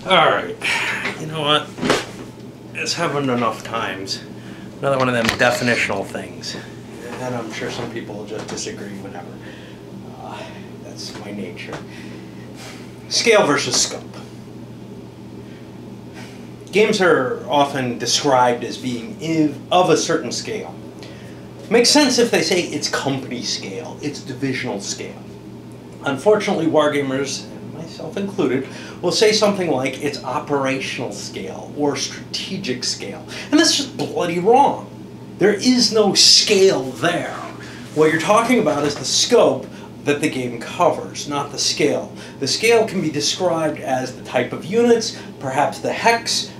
Alright, you know what? It's happened enough times. Another one of them definitional things. And I'm sure some people will just disagree, whatever. That's my nature. Scale versus scope. Games are often described as being of a certain scale. Makes sense if they say it's company scale, it's divisional scale. Unfortunately, wargamers, myself included, will say something like it's operational scale or strategic scale. And that's just bloody wrong. There is no scale there. What you're talking about is the scope that the game covers, not the scale. The scale can be described as the type of units, perhaps the hex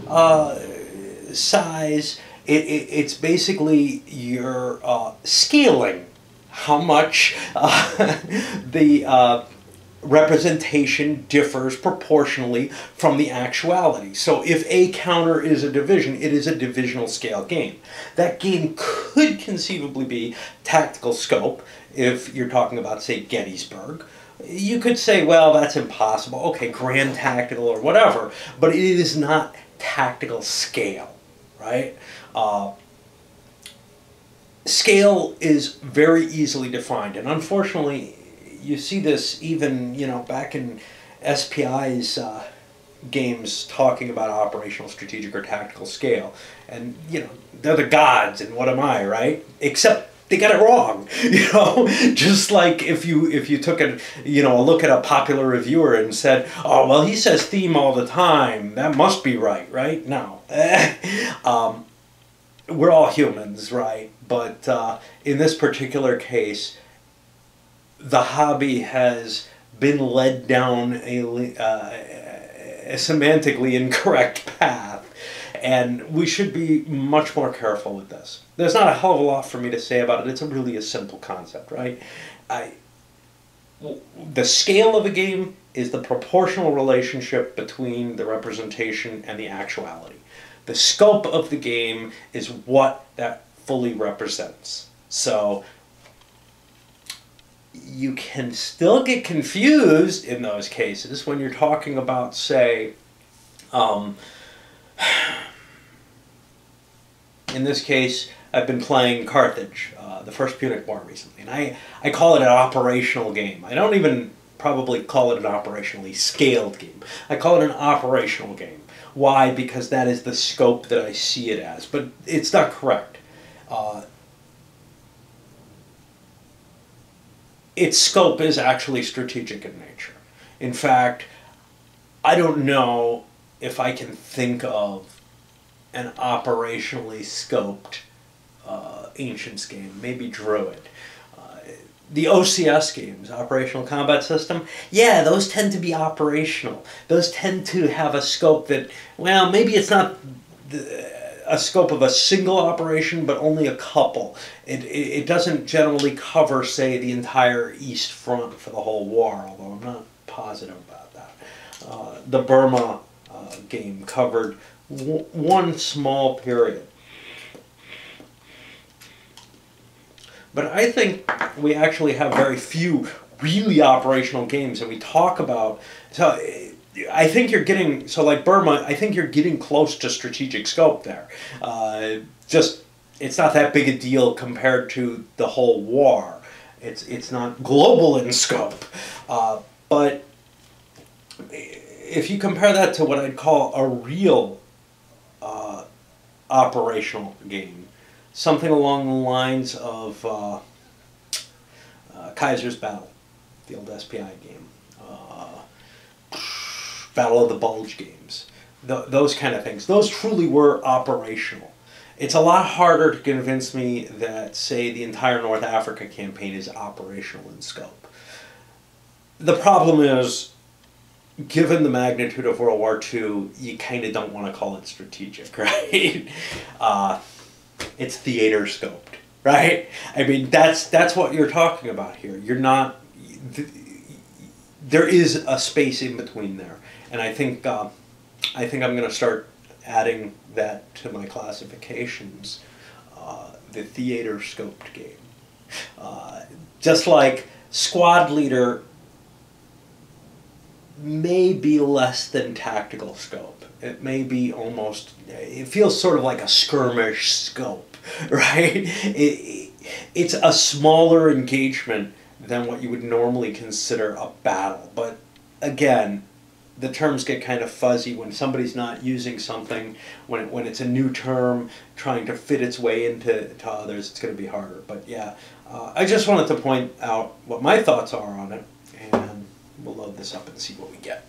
size. It's basically your scaling, how much the representation differs proportionally from the actuality. So if a counter is a division, it is a divisional scale game. That game could conceivably be tactical scope if you're talking about, say, Gettysburg. You could say, well, that's impossible. Okay, grand tactical or whatever, but it is not tactical scale, right? Scale is very easily defined, and unfortunately, you see this even, back in SPI's games talking about operational, strategic, or tactical scale. And, they're the gods, and what am I, right? Except they got it wrong, Just like if you took a look at a popular reviewer and said, oh, well, he says theme all the time, that must be right? No. We're all humans, right? But in this particular case, the hobby has been led down a semantically incorrect path, and we should be much more careful with this. There's not a hell of a lot for me to say about it. It's really a simple concept, right? The scale of a game is the proportional relationship between the representation and the actuality. The scope of the game is what that fully represents. So you can still get confused in those cases when you're talking about, say, in this case, I've been playing Carthage, the First Punic War recently, and I call it an operational game. I don't even probably call it an operationally scaled game. I call it an operational game. Why? Because that is the scope that I see it as, but it's not correct. Its scope is actually strategic in nature. In fact, I don't know if I can think of an operationally scoped Ancients game, maybe Druid. The OCS games, Operational Combat System, yeah, those tend to be operational. Those tend to have a scope that, well, maybe it's not a scope of a single operation, but only a couple. It doesn't generally cover, say, the entire East Front for the whole war, although I'm not positive about that. The Burma game covered one small period. But I think we actually have very few really operational games that we talk about. So I think you're getting, so like Burma, I think you're getting close to strategic scope there. Just, it's not that big a deal compared to the whole war. It's not global in scope. But if you compare that to what I'd call a real operational game, something along the lines of Kaiser's Battle, the old SPI game, Battle of the Bulge games, those kind of things. Those truly were operational. It's a lot harder to convince me that, say, the entire North Africa campaign is operational in scope. The problem is, given the magnitude of World War II, you kind of don't want to call it strategic, right? It's theater scoped, right? I mean, that's what you're talking about here. You're not. There is a space in between there, and I think I'm going to start adding that to my classifications. The theater scoped game, just like squad leader. may be less than tactical scope. It may be almost, it feels sort of like a skirmish scope, right? It's a smaller engagement than what you would normally consider a battle. But again, the terms get kind of fuzzy when somebody's not using something, when it's a new term trying to fit its way into others, it's going to be harder. But yeah, I just wanted to point out what my thoughts are on it, and we'll load this up and see what we get.